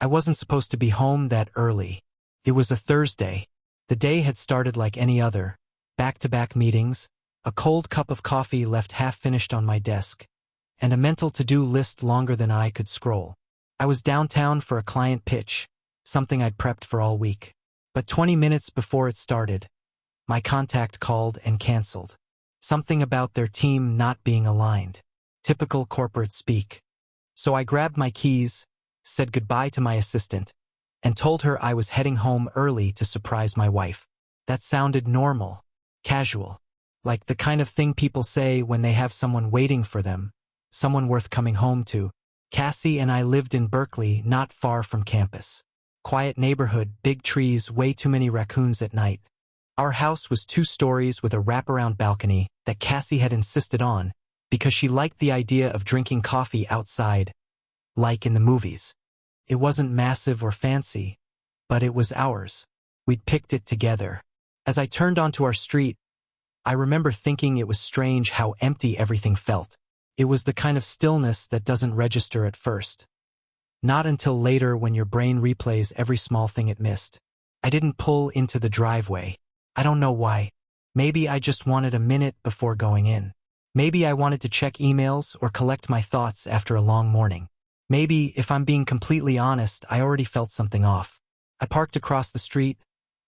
I wasn't supposed to be home that early. It was a Thursday. The day had started like any other. Back-to-back meetings, a cold cup of coffee left half-finished on my desk, and a mental to-do list longer than I could scroll. I was downtown for a client pitch, something I'd prepped for all week. But 20 minutes before it started, my contact called and canceled. Something about their team not being aligned. Typical corporate speak. So I grabbed my keys, said goodbye to my assistant, and told her I was heading home early to surprise my wife. That sounded normal, casual, like the kind of thing people say when they have someone waiting for them, someone worth coming home to. Cassie and I lived in Berkeley, not far from campus. Quiet neighborhood, big trees, way too many raccoons at night. Our house was 2 stories with a wraparound balcony that Cassie had insisted on because she liked the idea of drinking coffee outside, like in the movies. It wasn't massive or fancy, but it was ours. We'd picked it together. As I turned onto our street, I remember thinking it was strange how empty everything felt. It was the kind of stillness that doesn't register at first. Not until later when your brain replays every small thing it missed. I didn't pull into the driveway. I don't know why. Maybe I just wanted a minute before going in. Maybe I wanted to check emails or collect my thoughts after a long morning. Maybe, if I'm being completely honest, I already felt something off. I parked across the street,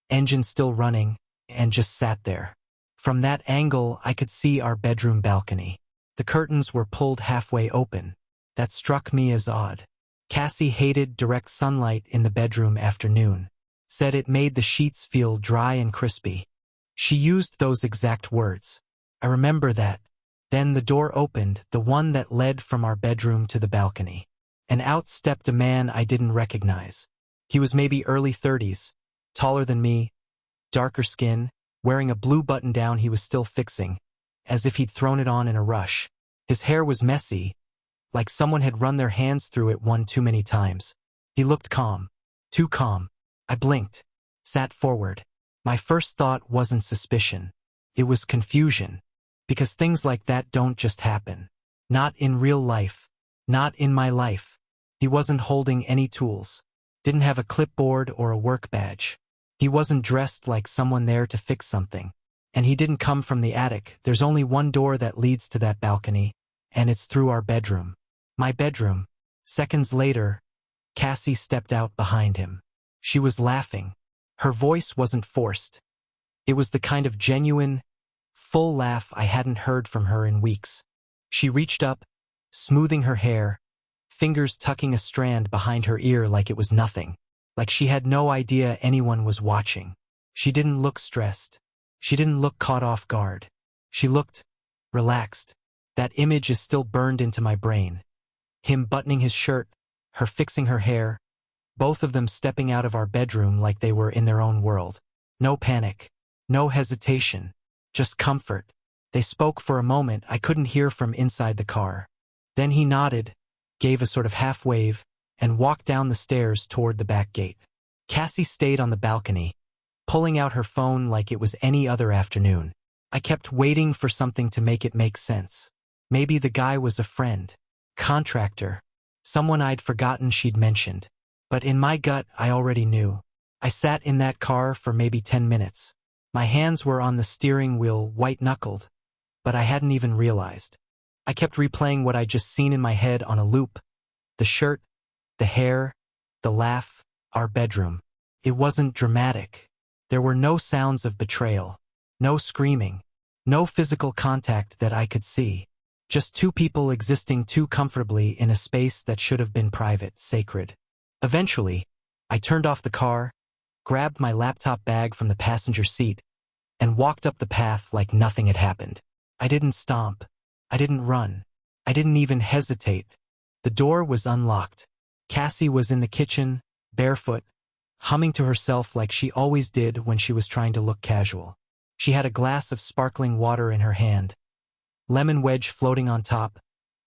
engine still running, and just sat there. From that angle, I could see our bedroom balcony. The curtains were pulled halfway open. That struck me as odd. Cassie hated direct sunlight in the bedroom afternoon. Said it made the sheets feel dry and crispy. She used those exact words. I remember that. Then the door opened, the one that led from our bedroom to the balcony. And out stepped a man I didn't recognize. He was maybe early 30s, taller than me, darker skin, wearing a blue button-down he was still fixing, as if he'd thrown it on in a rush. His hair was messy, like someone had run their hands through it one too many times. He looked calm. Too calm. I blinked, sat forward. My first thought wasn't suspicion. It was confusion. Because things like that don't just happen. Not in real life. Not in my life. He wasn't holding any tools. Didn't have a clipboard or a work badge. He wasn't dressed like someone there to fix something. And he didn't come from the attic. There's only one door that leads to that balcony, and it's through our bedroom. My bedroom. Seconds later, Cassie stepped out behind him. She was laughing. Her voice wasn't forced. It was the kind of genuine, full laugh I hadn't heard from her in weeks. She reached up, smoothing her hair, fingers tucking a strand behind her ear like it was nothing, like she had no idea anyone was watching. She didn't look stressed. She didn't look caught off guard. She looked relaxed. That image is still burned into my brain. Him buttoning his shirt, her fixing her hair, both of them stepping out of our bedroom like they were in their own world. No panic, no hesitation, just comfort. They spoke for a moment I couldn't hear from inside the car. Then he nodded, gave a sort of half-wave, and walked down the stairs toward the back gate. Cassie stayed on the balcony, pulling out her phone like it was any other afternoon. I kept waiting for something to make it make sense. Maybe the guy was a friend, contractor, someone I'd forgotten she'd mentioned. But in my gut, I already knew. I sat in that car for maybe 10 minutes. My hands were on the steering wheel, white-knuckled, but I hadn't even realized. I kept replaying what I'd just seen in my head on a loop. The shirt, the hair, the laugh, our bedroom. It wasn't dramatic. There were no sounds of betrayal, no screaming, no physical contact that I could see. Just 2 people existing too comfortably in a space that should have been private, sacred. Eventually, I turned off the car, grabbed my laptop bag from the passenger seat, and walked up the path like nothing had happened. I didn't stomp. I didn't run. I didn't even hesitate. The door was unlocked. Cassie was in the kitchen, barefoot, humming to herself like she always did when she was trying to look casual. She had a glass of sparkling water in her hand, lemon wedge floating on top,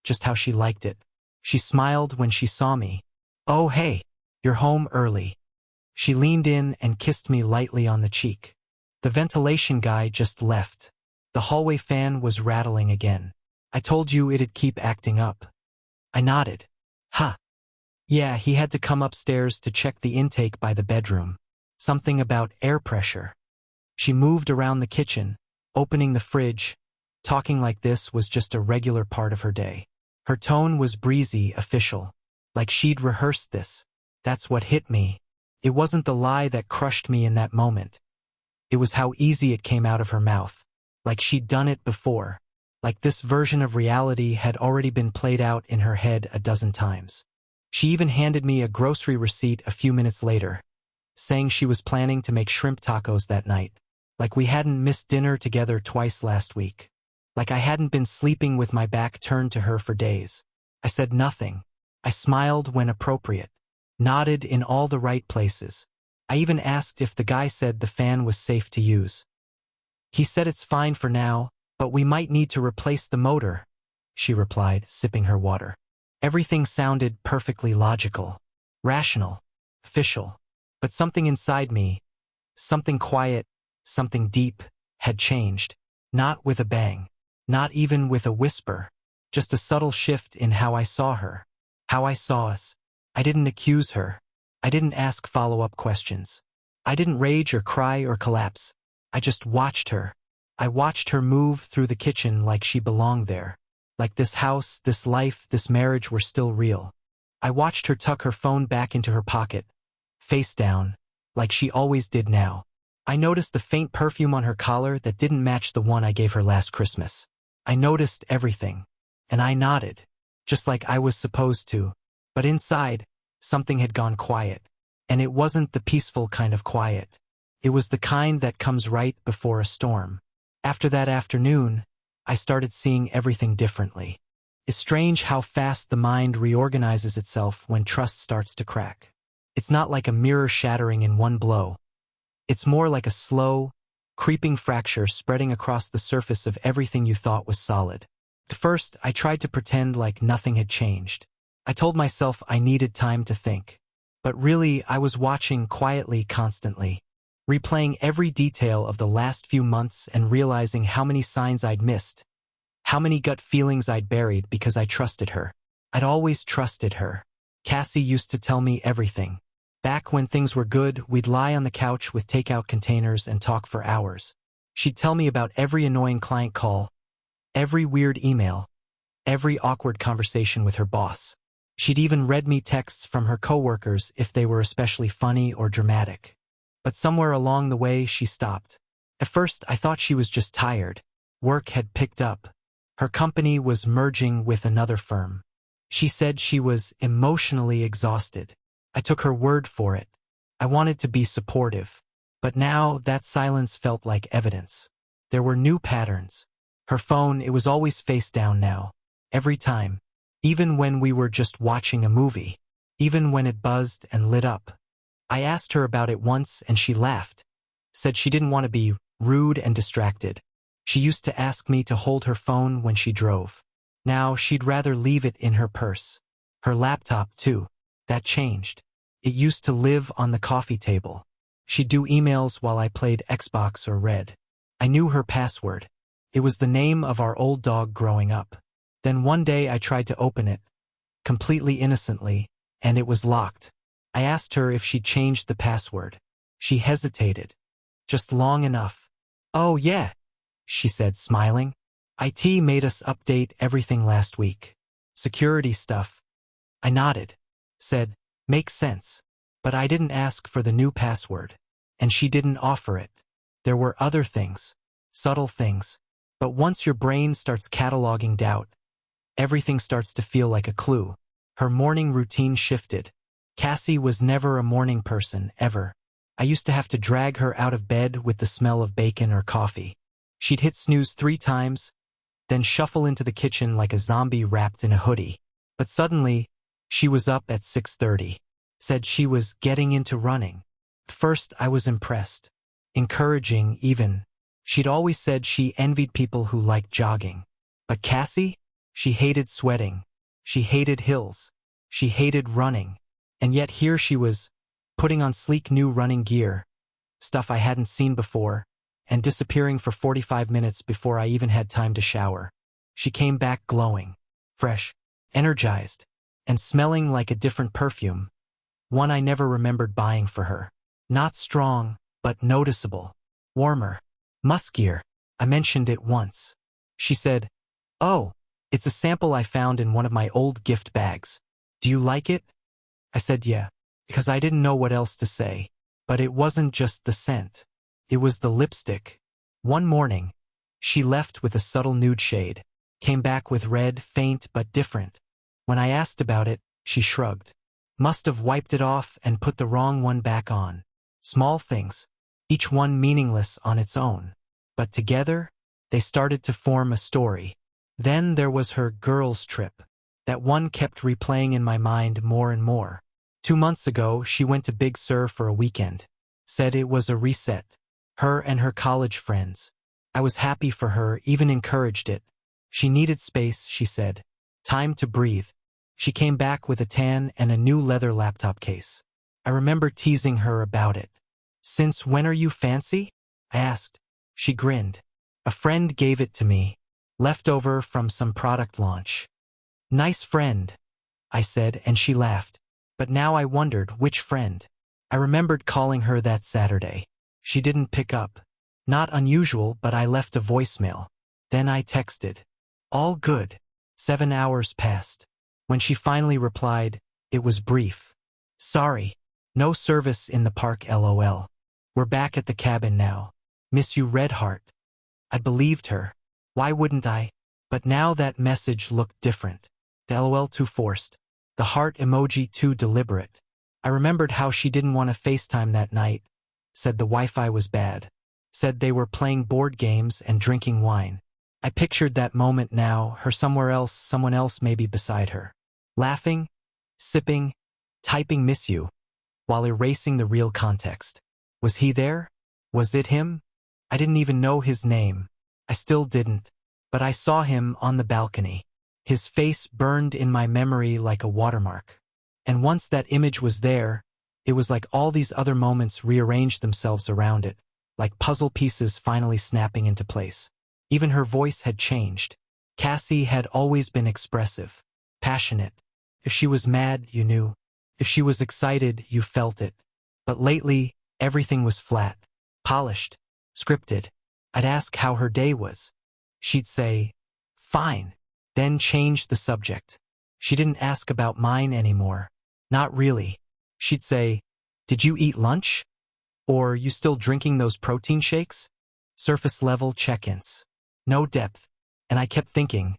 just how she liked it. She smiled when she saw me. "Oh, hey, you're home early." She leaned in and kissed me lightly on the cheek. The ventilation guy just left. The hallway fan was rattling again. "I told you it'd keep acting up." I nodded. "Huh." Yeah, he had to come upstairs to check the intake by the bedroom. Something about air pressure. She moved around the kitchen, opening the fridge. Talking like this was just a regular part of her day. Her tone was breezy, official. Like she'd rehearsed this. That's what hit me. It wasn't the lie that crushed me in that moment. It was how easy it came out of her mouth. Like she'd done it before. Like this version of reality had already been played out in her head a dozen times. She even handed me a grocery receipt a few minutes later, saying she was planning to make shrimp tacos that night. Like we hadn't missed dinner together twice last week. Like I hadn't been sleeping with my back turned to her for days. I said nothing. I smiled when appropriate. Nodded in all the right places. I even asked if the guy said the fan was safe to use. He said it's fine for now, but we might need to replace the motor, she replied, sipping her water. Everything sounded perfectly logical, rational, official. But something inside me, something quiet, something deep, had changed. Not with a bang. Not even with a whisper. Just a subtle shift in how I saw her. How I saw us. I didn't accuse her. I didn't ask follow-up questions. I didn't rage or cry or collapse. I just watched her. I watched her move through the kitchen like she belonged there. Like this house, this life, this marriage were still real. I watched her tuck her phone back into her pocket, face down, like she always did now. I noticed the faint perfume on her collar that didn't match the one I gave her last Christmas. I noticed everything. And I nodded, just like I was supposed to. But inside, something had gone quiet. And it wasn't the peaceful kind of quiet. It was the kind that comes right before a storm. After that afternoon, I started seeing everything differently. It's strange how fast the mind reorganizes itself when trust starts to crack. It's not like a mirror shattering in one blow. It's more like a slow, creeping fracture spreading across the surface of everything you thought was solid. At first, I tried to pretend like nothing had changed. I told myself I needed time to think. But really, I was watching quietly, constantly, replaying every detail of the last few months and realizing how many signs I'd missed, how many gut feelings I'd buried because I trusted her. I'd always trusted her. Cassie used to tell me everything. Back when things were good, we'd lie on the couch with takeout containers and talk for hours. She'd tell me about every annoying client call, every weird email, every awkward conversation with her boss. She'd even read me texts from her coworkers if they were especially funny or dramatic. But somewhere along the way, she stopped. At first, I thought she was just tired. Work had picked up. Her company was merging with another firm. She said she was emotionally exhausted. I took her word for it. I wanted to be supportive. But now, that silence felt like evidence. There were new patterns. Her phone, it was always face down now. Every time. Even when we were just watching a movie. Even when it buzzed and lit up. I asked her about it once and she laughed. Said she didn't want to be rude and distracted. She used to ask me to hold her phone when she drove. Now she'd rather leave it in her purse. Her laptop, too. That changed. It used to live on the coffee table. She'd do emails while I played Xbox or read. I knew her password. It was the name of our old dog growing up. Then one day I tried to open it, completely innocently, and it was locked. I asked her if she'd changed the password. She hesitated. Just long enough. "Oh yeah," she said, smiling. "IT made us update everything last week. Security stuff." I nodded. Said, "Makes sense." But I didn't ask for the new password. And she didn't offer it. There were other things. Subtle things. But once your brain starts cataloging doubt, everything starts to feel like a clue. Her morning routine shifted. Cassie was never a morning person, ever. I used to have to drag her out of bed with the smell of bacon or coffee. She'd hit snooze 3 times, then shuffle into the kitchen like a zombie wrapped in a hoodie. But suddenly, she was up at 6:30. Said she was getting into running. At first, I was impressed. Encouraging, even. She'd always said she envied people who liked jogging. But Cassie? She hated sweating. She hated hills. She hated running. And yet here she was, putting on sleek new running gear, stuff I hadn't seen before, and disappearing for 45 minutes before I even had time to shower. She came back glowing, fresh, energized. and smelling like a different perfume, one I never remembered buying for her. Not strong, but noticeable. Warmer. Muskier. I mentioned it once. She said, "Oh, it's a sample I found in one of my old gift bags. Do you like it?" I said yeah, because I didn't know what else to say. But it wasn't just the scent. It was the lipstick. One morning, she left with a subtle nude shade, came back with red, faint but different. When I asked about it, she shrugged. Must have wiped it off and put the wrong one back on. Small things, each one meaningless on its own. But together, they started to form a story. Then there was her girls' trip. That one kept replaying in my mind more and more. 2 months ago, she went to Big Sur for a weekend. Said it was a reset. Her and her college friends. I was happy for her, even encouraged it. She needed space, she said. Time to breathe. She came back with a tan and a new leather laptop case. I remember teasing her about it. "Since when are you fancy?" I asked. She grinned. "A friend gave it to me. Leftover from some product launch." "Nice friend," I said, and she laughed. But now I wondered which friend. I remembered calling her that Saturday. She didn't pick up. Not unusual, but I left a voicemail. Then I texted. "All good." 7 hours passed. When she finally replied, it was brief. "Sorry. No service in the park, LOL. We're back at the cabin now. Miss you, Red Heart." I believed her. Why wouldn't I? But now that message looked different. The LOL too forced. The heart emoji too deliberate. I remembered how she didn't want to FaceTime that night. Said the Wi-Fi was bad. Said they were playing board games and drinking wine. I pictured that moment now, her somewhere else, someone else maybe beside her. Laughing, sipping, typing "miss you," while erasing the real context. Was he there? Was it him? I didn't even know his name. I still didn't. But I saw him on the balcony. His face burned in my memory like a watermark. And once that image was there, it was like all these other moments rearranged themselves around it, like puzzle pieces finally snapping into place. Even her voice had changed. Cassie had always been expressive, passionate. If she was mad, you knew. If she was excited, you felt it. But lately, everything was flat, polished, scripted. I'd ask how her day was. She'd say, "Fine," then change the subject. She didn't ask about mine anymore. Not really. She'd say, "Did you eat lunch? Or you still drinking those protein shakes?" Surface level check-ins. No depth. And I kept thinking,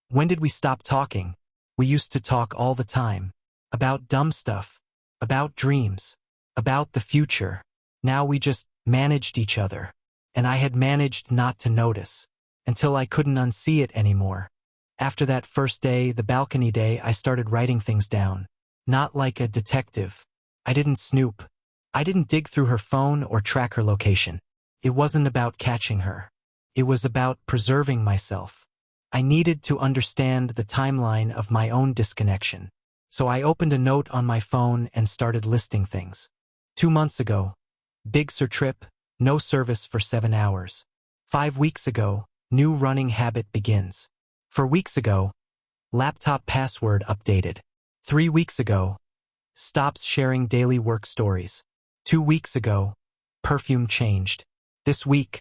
when did we stop talking? We used to talk all the time. About dumb stuff. About dreams. About the future. Now we just managed each other. And I had managed not to notice. Until I couldn't unsee it anymore. After that first day, the balcony day, I started writing things down. Not like a detective. I didn't snoop. I didn't dig through her phone or track her location. It wasn't about catching her. It was about preserving myself. I needed to understand the timeline of my own disconnection. So I opened a note on my phone and started listing things. 2 months ago, Big Sur trip, no service for 7 hours. 5 weeks ago, new running habit begins. 4 weeks ago, laptop password updated. 3 weeks ago, stops sharing daily work stories. 2 weeks ago, perfume changed. This week,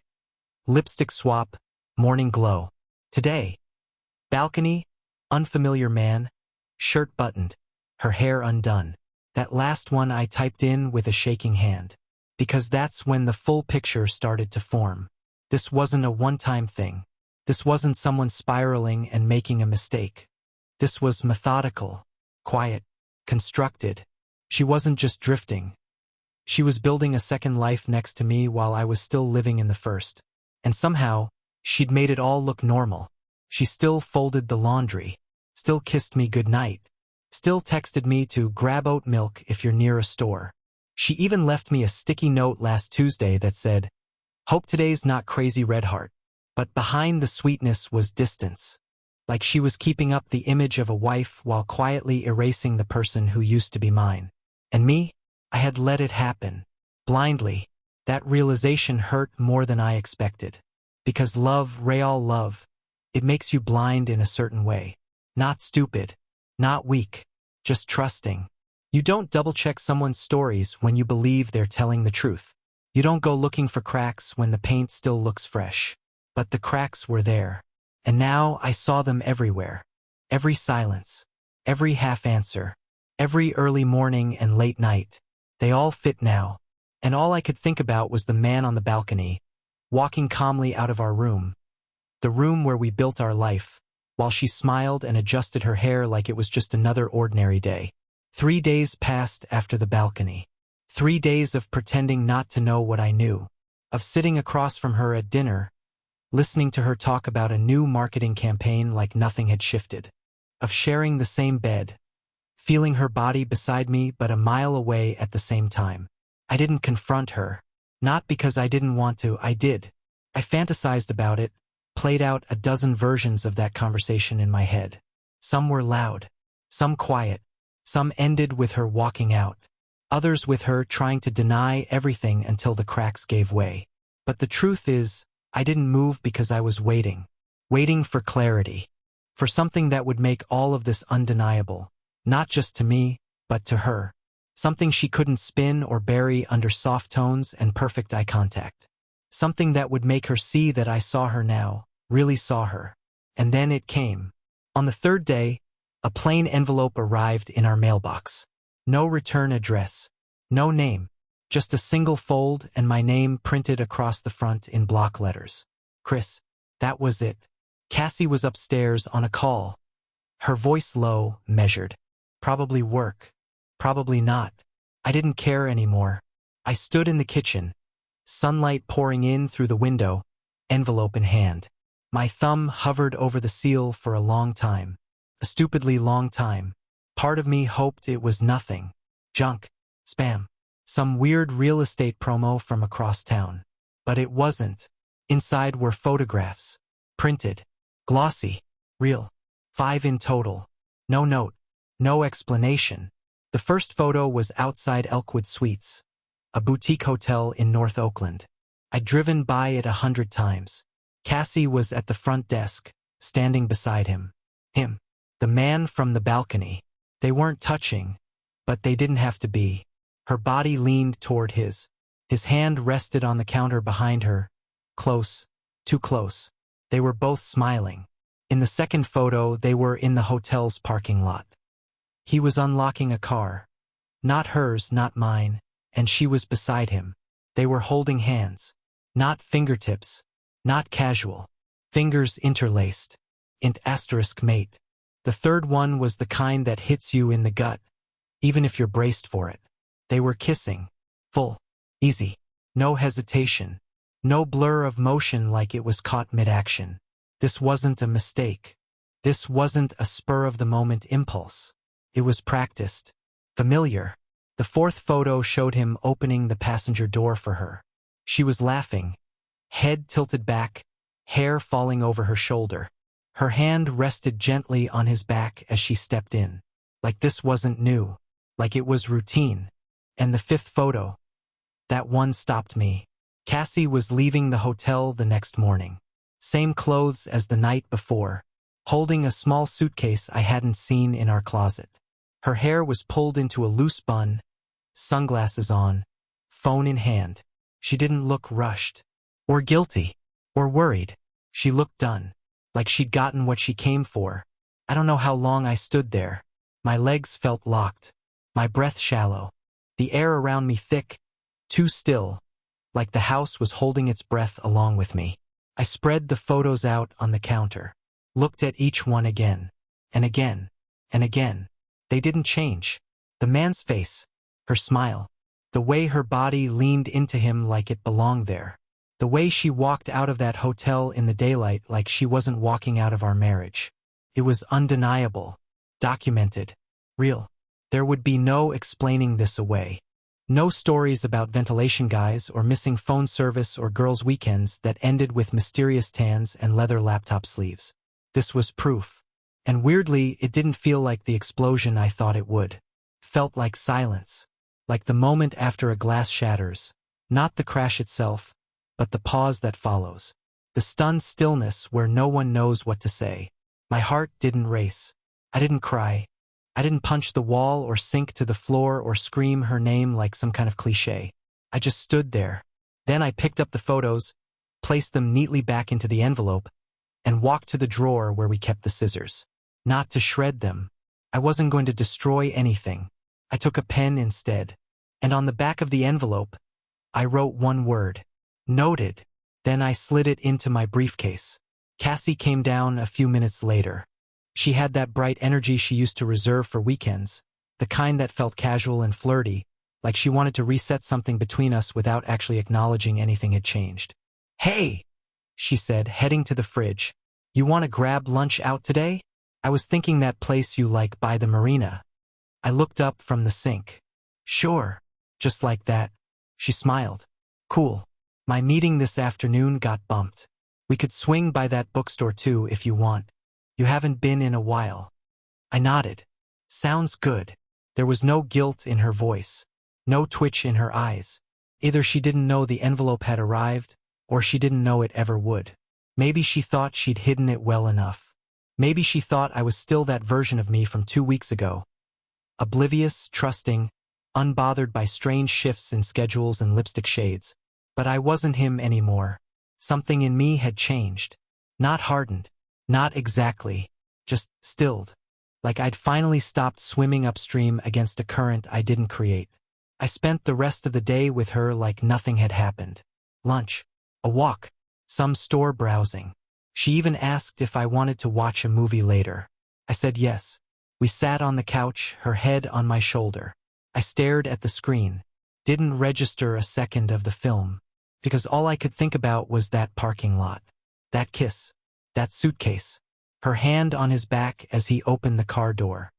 lipstick swap, morning glow. Today, balcony, unfamiliar man, shirt buttoned, her hair undone. That last one I typed in with a shaking hand. Because that's when the full picture started to form. This wasn't a one-time thing. This wasn't someone spiraling and making a mistake. This was methodical, quiet, constructed. She wasn't just drifting. She was building a second life next to me while I was still living in the first. And somehow, she'd made it all look normal. She still folded the laundry, still kissed me goodnight, still texted me to grab oat milk if you're near a store. She even left me a sticky note last Tuesday that said, "Hope today's not crazy, Red Heart." But behind the sweetness was distance. Like she was keeping up the image of a wife while quietly erasing the person who used to be mine. And me? I had let it happen. Blindly. That realization hurt more than I expected. Because love, real love, it makes you blind in a certain way. Not stupid. Not weak. just trusting. You don't double-check someone's stories when you believe they're telling the truth. You don't go looking for cracks when the paint still looks fresh. But the cracks were there. And now I saw them everywhere. Every silence, every half-answer, every early morning and late night. They all fit now. And all I could think about was the man on the balcony, walking calmly out of our room. The room where we built our life, while she smiled and adjusted her hair like it was just another ordinary day. 3 days passed after the balcony. 3 days of pretending not to know what I knew. Of sitting across from her at dinner, listening to her talk about a new marketing campaign like nothing had shifted. Of sharing the same bed, feeling her body beside me but a mile away at the same time. I didn't confront her. Not because I didn't want to, I did. I fantasized about it, played out a dozen versions of that conversation in my head. Some were loud, some quiet, some ended with her walking out, others with her trying to deny everything until the cracks gave way. But the truth is, I didn't move because I was waiting for clarity, for something that would make all of this undeniable, not just to me, but to her. Something she couldn't spin or bury under soft tones and perfect eye contact. Something that would make her see that I saw her now, really saw her. And then it came. On the third day, a plain envelope arrived in our mailbox. No return address, no name, just a single fold and my name printed across the front in block letters. Chris, that was it. Cassie was upstairs on a call. Her voice low, measured. Probably work. Probably not. I didn't care anymore. I stood in the kitchen, sunlight pouring in through the window, envelope in hand. My thumb hovered over the seal for a long time. A stupidly long time. Part of me hoped it was nothing. Junk. Spam. Some weird real estate promo from across town. But it wasn't. Inside were photographs. Printed. Glossy. Real. 5 in total. No note. No explanation. The first photo was outside Elkwood Suites, a boutique hotel in North Oakland. I'd driven by it 100 times. Cassie was at the front desk, standing beside him. Him. The man from the balcony. They weren't touching, but they didn't have to be. Her body leaned toward his. His hand rested on the counter behind her. Close. Too close. They were both smiling. In the second photo, they were in the hotel's parking lot. He was unlocking a car. Not hers, not mine, and she was beside him. They were holding hands. Not fingertips. Not casual. Fingers interlaced. Int asterisk mate. The third one was the kind that hits you in the gut, even if you're braced for it. They were kissing. Full. Easy. No hesitation. No blur of motion like it was caught mid-action. This wasn't a mistake. This wasn't a spur-of-the-moment impulse. It was practiced. Familiar. The fourth photo showed him opening the passenger door for her. She was laughing. Head tilted back, hair falling over her shoulder. Her hand rested gently on his back as she stepped in. Like this wasn't new. Like it was routine. And the fifth photo. That one stopped me. Cassie was leaving the hotel the next morning. Same clothes as the night before, holding a small suitcase I hadn't seen in our closet. Her hair was pulled into a loose bun, sunglasses on, phone in hand. She didn't look rushed, or guilty, or worried. She looked done, like she'd gotten what she came for. I don't know how long I stood there. My legs felt locked, my breath shallow, the air around me thick, too still, like the house was holding its breath along with me. I spread the photos out on the counter, looked at each one again, and again, and again. They didn't change. The man's face, her smile, the way her body leaned into him like it belonged there, the way she walked out of that hotel in the daylight like she wasn't walking out of our marriage. It was undeniable, documented, real. There would be no explaining this away. No stories about ventilation guys or missing phone service or girls' weekends that ended with mysterious tans and leather laptop sleeves. This was proof. And weirdly, it didn't feel like the explosion I thought it would. Felt like silence. Like the moment after a glass shatters. Not the crash itself, but the pause that follows. The stunned stillness where no one knows what to say. My heart didn't race. I didn't cry. I didn't punch the wall or sink to the floor or scream her name like some kind of cliché. I just stood there. Then I picked up the photos, placed them neatly back into the envelope, and walked to the drawer where we kept the scissors. Not to shred them. I wasn't going to destroy anything. I took a pen instead, and on the back of the envelope, I wrote one word. Noted. Then I slid it into my briefcase. Cassie came down a few minutes later. She had that bright energy she used to reserve for weekends, the kind that felt casual and flirty, like she wanted to reset something between us without actually acknowledging anything had changed. "Hey," she said, heading to the fridge. "You want to grab lunch out today? I was thinking that place you like by the marina." I looked up from the sink. "Sure." Just like that. She smiled. "Cool. My meeting this afternoon got bumped. We could swing by that bookstore too if you want. You haven't been in a while." I nodded. "Sounds good." There was no guilt in her voice, no twitch in her eyes. Either she didn't know the envelope had arrived, or she didn't know it ever would. Maybe she thought she'd hidden it well enough. Maybe she thought I was still that version of me from 2 weeks ago. Oblivious, trusting, unbothered by strange shifts in schedules and lipstick shades. But I wasn't him anymore. Something in me had changed. Not hardened. Not exactly. Just stilled. Like I'd finally stopped swimming upstream against a current I didn't create. I spent the rest of the day with her like nothing had happened. Lunch. A walk. Some store browsing. She even asked if I wanted to watch a movie later. I said yes. We sat on the couch, her head on my shoulder. I stared at the screen. Didn't register a second of the film. Because all I could think about was that parking lot. That kiss. That suitcase. Her hand on his back as he opened the car door.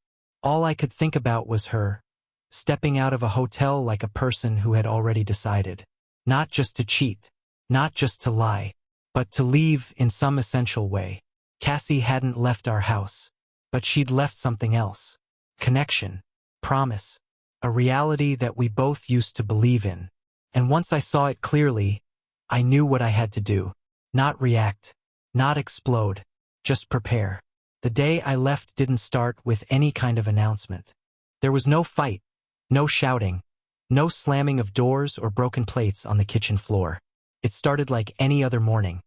All I could think about was her, stepping out of a hotel like a person who had already decided. Not just to cheat. Not just to lie. But to leave in some essential way. Cassie hadn't left our house. But she'd left something else. Connection. Promise. A reality that we both used to believe in. And once I saw it clearly, I knew what I had to do. Not react. Not explode. Just prepare. The day I left didn't start with any kind of announcement. There was no fight. No shouting. No slamming of doors or broken plates on the kitchen floor. It started like any other morning.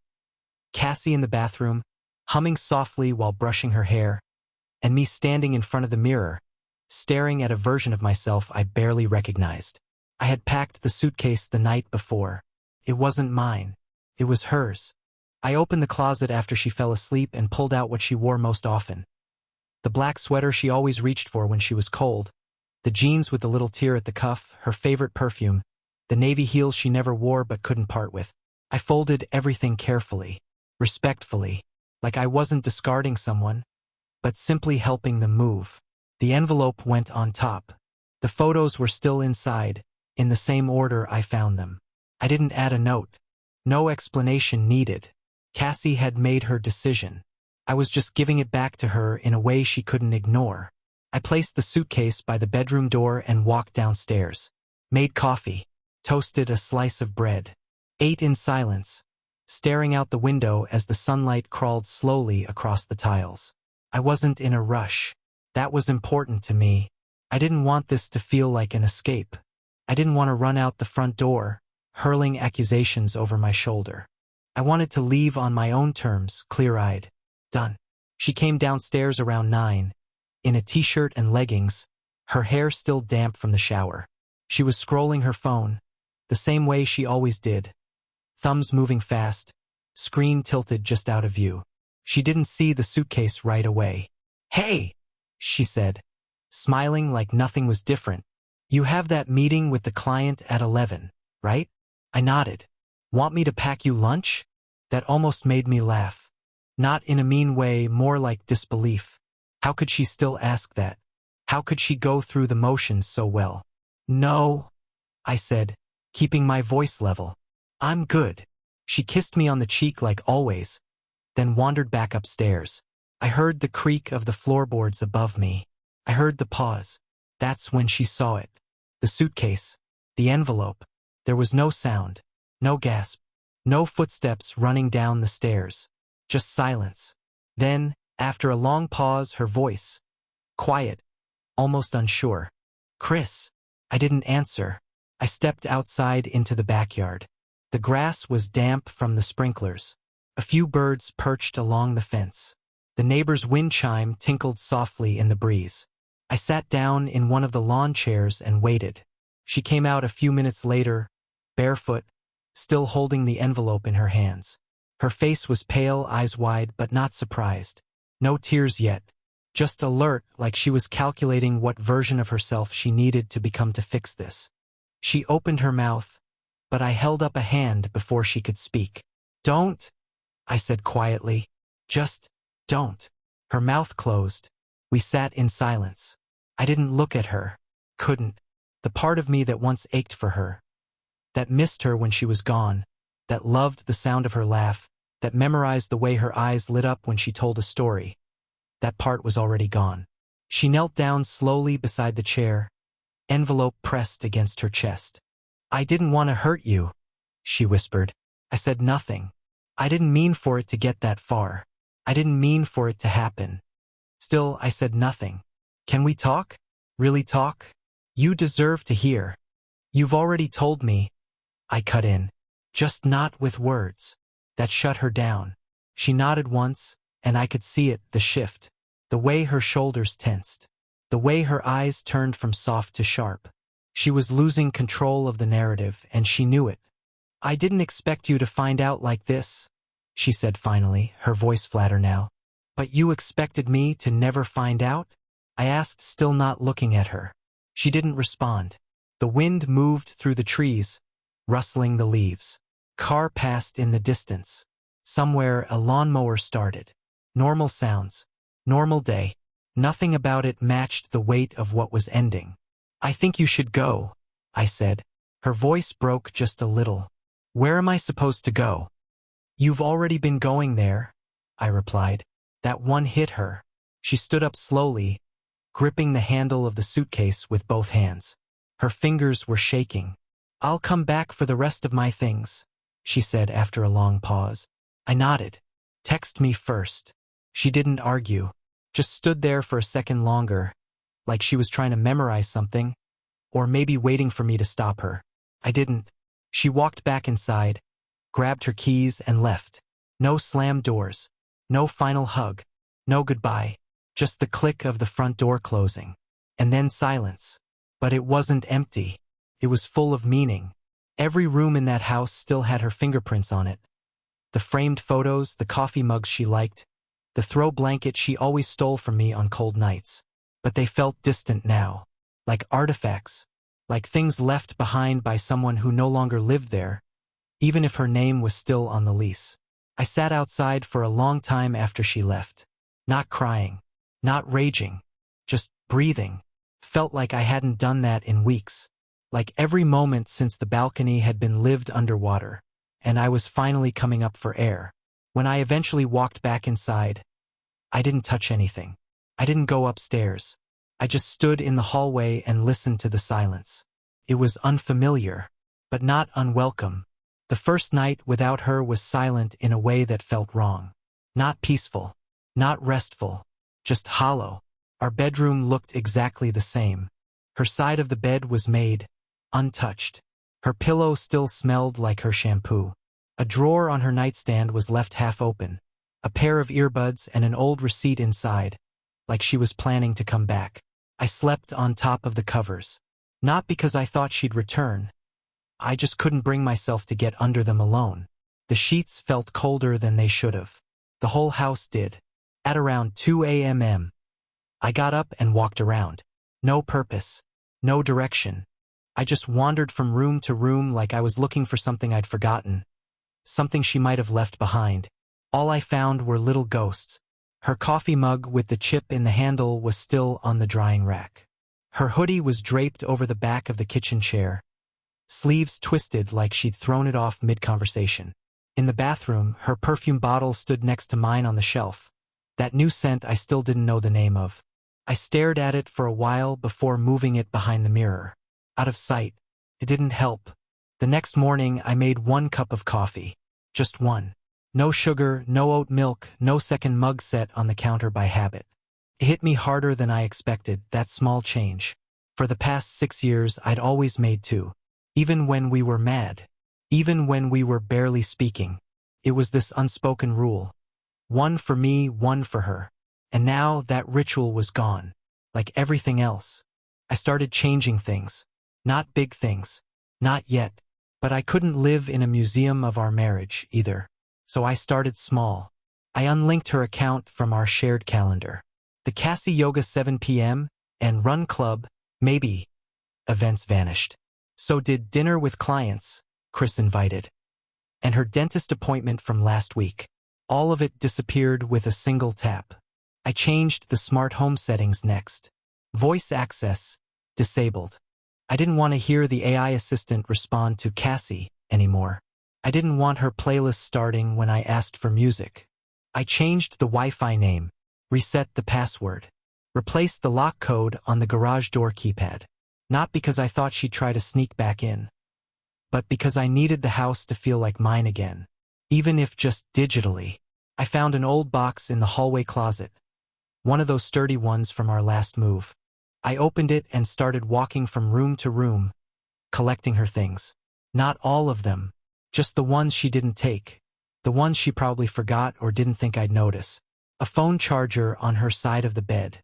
Cassie in the bathroom, humming softly while brushing her hair, and me standing in front of the mirror, staring at a version of myself I barely recognized. I had packed the suitcase the night before. It wasn't mine. It was hers. I opened the closet after she fell asleep and pulled out what she wore most often. The black sweater she always reached for when she was cold, the jeans with the little tear at the cuff, her favorite perfume, the navy heels she never wore but couldn't part with. I folded everything carefully, respectfully, like I wasn't discarding someone, but simply helping them move. The envelope went on top. The photos were still inside, in the same order I found them. I didn't add a note. No explanation needed. Cassie had made her decision. I was just giving it back to her in a way she couldn't ignore. I placed the suitcase by the bedroom door and walked downstairs. Made coffee. Toasted a slice of bread. Ate in silence, staring out the window as the sunlight crawled slowly across the tiles. I wasn't in a rush. That was important to me. I didn't want this to feel like an escape. I didn't want to run out the front door, hurling accusations over my shoulder. I wanted to leave on my own terms, clear-eyed. Done. She came downstairs around 9, in a t-shirt and leggings, her hair still damp from the shower. She was scrolling her phone, the same way she always did. Thumbs moving fast, screen tilted just out of view. She didn't see the suitcase right away. "Hey," she said, smiling like nothing was different. "You have that meeting with the client at 11, right?" I nodded. "Want me to pack you lunch?" That almost made me laugh. Not in a mean way, more like disbelief. How could she still ask that? How could she go through the motions so well? "No," I said, keeping my voice level. "I'm good." She kissed me on the cheek like always, then wandered back upstairs. I heard the creak of the floorboards above me. I heard the pause. That's when she saw it. The suitcase. The envelope. There was no sound. No gasp. No footsteps running down the stairs. Just silence. Then, after a long pause, her voice. Quiet. almost unsure. "Chris." I didn't answer. I stepped outside into the backyard. The grass was damp from the sprinklers. A few birds perched along the fence. The neighbor's wind chime tinkled softly in the breeze. I sat down in one of the lawn chairs and waited. She came out a few minutes later, barefoot, still holding the envelope in her hands. Her face was pale, eyes wide, but not surprised. No tears yet. Just alert, like she was calculating what version of herself she needed to become to fix this. She opened her mouth, but I held up a hand before she could speak. "Don't," I said quietly. "Just don't." Her mouth closed. We sat in silence. I didn't look at her. Couldn't. The part of me that once ached for her, that missed her when she was gone, that loved the sound of her laugh, that memorized the way her eyes lit up when she told a story, that part was already gone. She knelt down slowly beside the chair, envelope pressed against her chest. "I didn't want to hurt you," she whispered. I said nothing. I didn't mean for it to get that far. I didn't mean for it to happen. Still, I said nothing. "Can we talk? Really talk? You deserve to hear." "You've already told me," I cut in. "Just not with words." That shut her down. She nodded once, and I could see it, the shift. The way her shoulders tensed. The way her eyes turned from soft to sharp. She was losing control of the narrative, and she knew it. "I didn't expect you to find out like this," she said finally, her voice flatter now. "But you expected me to never find out?" I asked, still not looking at her. She didn't respond. The wind moved through the trees, rustling the leaves. Car passed in the distance. Somewhere a lawnmower started. Normal sounds. Normal day. Nothing about it matched the weight of what was ending. "I think you should go," I said. Her voice broke just a little. "Where am I supposed to go?" "You've already been going there," I replied. That one hit her. She stood up slowly, gripping the handle of the suitcase with both hands. Her fingers were shaking. "I'll come back for the rest of my things," she said after a long pause. I nodded. "Text me first." She didn't argue, just stood there for a second longer, like she was trying to memorize something, or maybe waiting for me to stop her. I didn't. She walked back inside, grabbed her keys and left. No slammed doors. No final hug. No goodbye. Just the click of the front door closing. And then silence. But it wasn't empty. It was full of meaning. Every room in that house still had her fingerprints on it. The framed photos, the coffee mugs she liked, the throw blanket she always stole from me on cold nights. But they felt distant now. Like artifacts. Like things left behind by someone who no longer lived there, even if her name was still on the lease. I sat outside for a long time after she left. Not crying. Not raging. Just breathing. Felt like I hadn't done that in weeks. Like every moment since the balcony had been lived underwater, and I was finally coming up for air. When I eventually walked back inside, I didn't touch anything. I didn't go upstairs. I just stood in the hallway and listened to the silence. It was unfamiliar, but not unwelcome. The first night without her was silent in a way that felt wrong. Not peaceful. Not restful. Just hollow. Our bedroom looked exactly the same. Her side of the bed was made, untouched. Her pillow still smelled like her shampoo. A drawer on her nightstand was left half open. A pair of earbuds and an old receipt inside, like she was planning to come back. I slept on top of the covers. Not because I thought she'd return. I just couldn't bring myself to get under them alone. The sheets felt colder than they should have. The whole house did. At around 2 a.m. I got up and walked around. No purpose. No direction. I just wandered from room to room like I was looking for something I'd forgotten. Something she might have left behind. All I found were little ghosts. Her coffee mug with the chip in the handle was still on the drying rack. Her hoodie was draped over the back of the kitchen chair, sleeves twisted like she'd thrown it off mid-conversation. In the bathroom, her perfume bottle stood next to mine on the shelf. That new scent I still didn't know the name of. I stared at it for a while before moving it behind the mirror. Out of sight. It didn't help. The next morning, I made 1 cup of coffee. Just one. No sugar, no oat milk, no second mug set on the counter by habit. It hit me harder than I expected, that small change. For the past 6 years, I'd always made two. Even when we were mad. Even when we were barely speaking. It was this unspoken rule. One for me, one for her. And now that ritual was gone. Like everything else. I started changing things. Not big things. Not yet. But I couldn't live in a museum of our marriage, either. So I started small. I unlinked her account from our shared calendar. The Cassie Yoga 7 p.m. and Run Club, maybe, events vanished. So did dinner with clients, Chris invited. And her dentist appointment from last week. All of it disappeared with a single tap. I changed the smart home settings next. Voice access, disabled. I didn't want to hear the AI assistant respond to Cassie anymore. I didn't want her playlist starting when I asked for music. I changed the Wi-Fi name, reset the password, replaced the lock code on the garage door keypad. Not because I thought she'd try to sneak back in, but because I needed the house to feel like mine again. Even if just digitally. I found an old box in the hallway closet. One of those sturdy ones from our last move. I opened it and started walking from room to room, collecting her things. Not all of them, just the ones she didn't take. The ones she probably forgot or didn't think I'd notice. A phone charger on her side of the bed.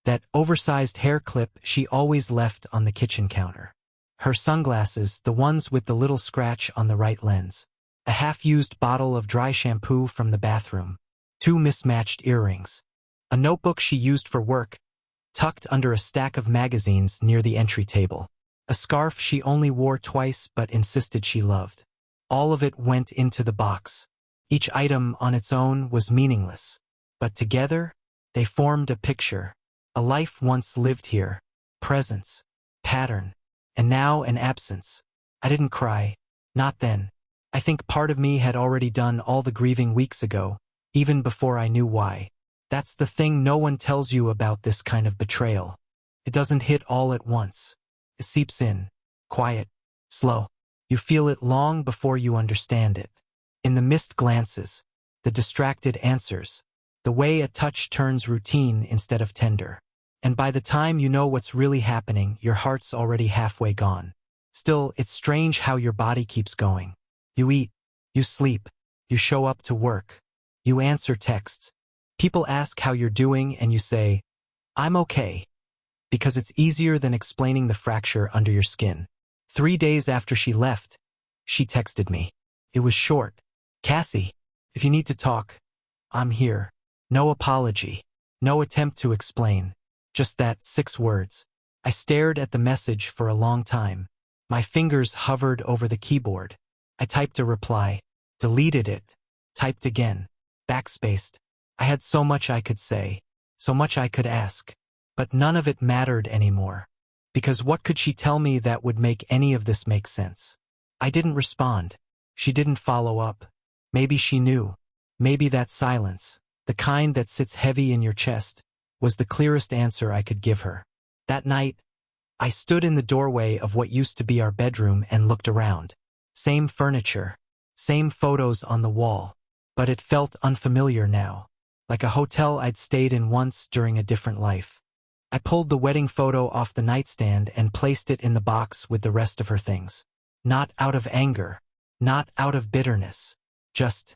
That oversized hair clip she always left on the kitchen counter. Her sunglasses, the ones with the little scratch on the right lens. A half-used bottle of dry shampoo from the bathroom. 2 mismatched earrings. A notebook she used for work, tucked under a stack of magazines near the entry table. A scarf she only wore twice but insisted she loved. All of it went into the box. Each item on its own was meaningless. But together, they formed a picture. A life once lived here. Presence. Pattern. And now an absence. I didn't cry. Not then. I think part of me had already done all the grieving weeks ago, even before I knew why. That's the thing no one tells you about this kind of betrayal. It doesn't hit all at once. It seeps in. Quiet. Slow. You feel it long before you understand it. In the missed glances. The distracted answers. The way a touch turns routine instead of tender. And by the time you know what's really happening, your heart's already halfway gone. Still, it's strange how your body keeps going. You eat. You sleep. You show up to work. You answer texts. People ask how you're doing and you say, I'm okay. Because it's easier than explaining the fracture under your skin. 3 days after she left, she texted me. It was short. Cassie, if you need to talk, I'm here. No apology. No attempt to explain. Just that 6 words. I stared at the message for a long time. My fingers hovered over the keyboard. I typed a reply. Deleted it. Typed again. Backspaced. I had so much I could say. So much I could ask. But none of it mattered anymore. Because what could she tell me that would make any of this make sense? I didn't respond. She didn't follow up. Maybe she knew. Maybe that silence, the kind that sits heavy in your chest, was the clearest answer I could give her. That night, I stood in the doorway of what used to be our bedroom and looked around. Same furniture. Same photos on the wall. But it felt unfamiliar now. Like a hotel I'd stayed in once during a different life. I pulled the wedding photo off the nightstand and placed it in the box with the rest of her things. Not out of anger. Not out of bitterness. Just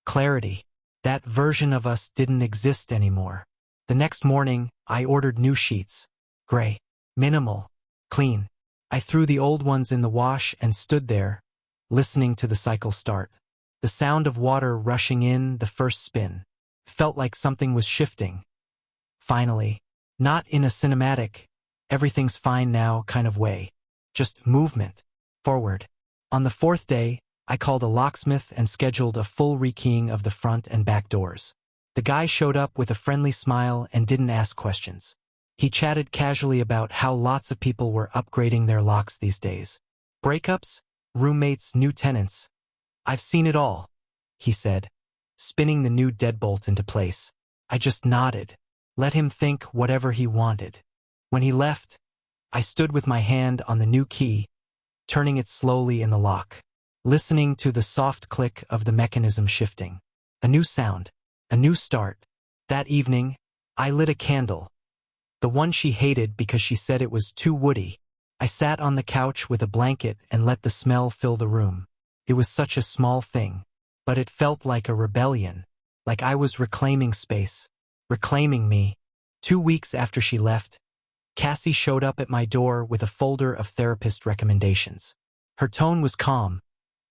clarity. That version of us didn't exist anymore. The next morning, I ordered new sheets. Gray. Minimal. Clean. I threw the old ones in the wash and stood there, listening to the cycle start. The sound of water rushing in, the first spin. Felt like something was shifting. Finally. Not in a cinematic, everything's fine now kind of way. Just movement. Forward. On the 4th day, I called a locksmith and scheduled a full rekeying of the front and back doors. The guy showed up with a friendly smile and didn't ask questions. He chatted casually about how lots of people were upgrading their locks these days. Breakups, roommates, new tenants. I've seen it all, he said, spinning the new deadbolt into place. I just nodded. Let him think whatever he wanted. When he left, I stood with my hand on the new key, turning it slowly in the lock, listening to the soft click of the mechanism shifting. A new sound, a new start. That evening, I lit a candle. The one she hated because she said it was too woody. I sat on the couch with a blanket and let the smell fill the room. It was such a small thing, but it felt like a rebellion, like I was reclaiming space, reclaiming me. 2 weeks after she left, Cassie showed up at my door with a folder of therapist recommendations. Her tone was calm,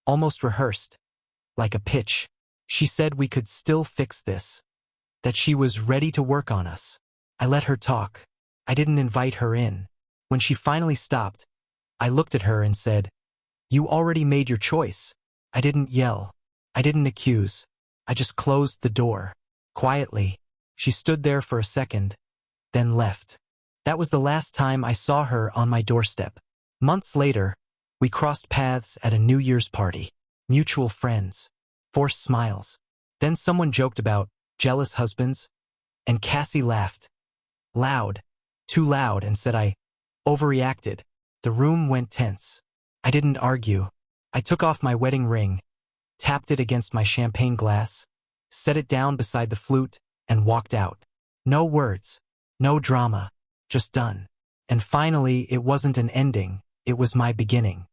almost rehearsed, like a pitch. She said we could still fix this, that she was ready to work on us. I let her talk. I didn't invite her in. When she finally stopped, I looked at her and said, "You already made your choice." I didn't yell. I didn't accuse. I just closed the door. Quietly, she stood there for a second, then left. That was the last time I saw her on my doorstep. Months later, we crossed paths at a New Year's party. Mutual friends. Forced smiles. Then someone joked about jealous husbands, and Cassie laughed. Loud. Too loud, and said I overreacted. The room went tense. I didn't argue. I took off my wedding ring, tapped it against my champagne glass, set it down beside the flute, and walked out. No words. No drama. Just done. And finally, it wasn't an ending, it was my beginning.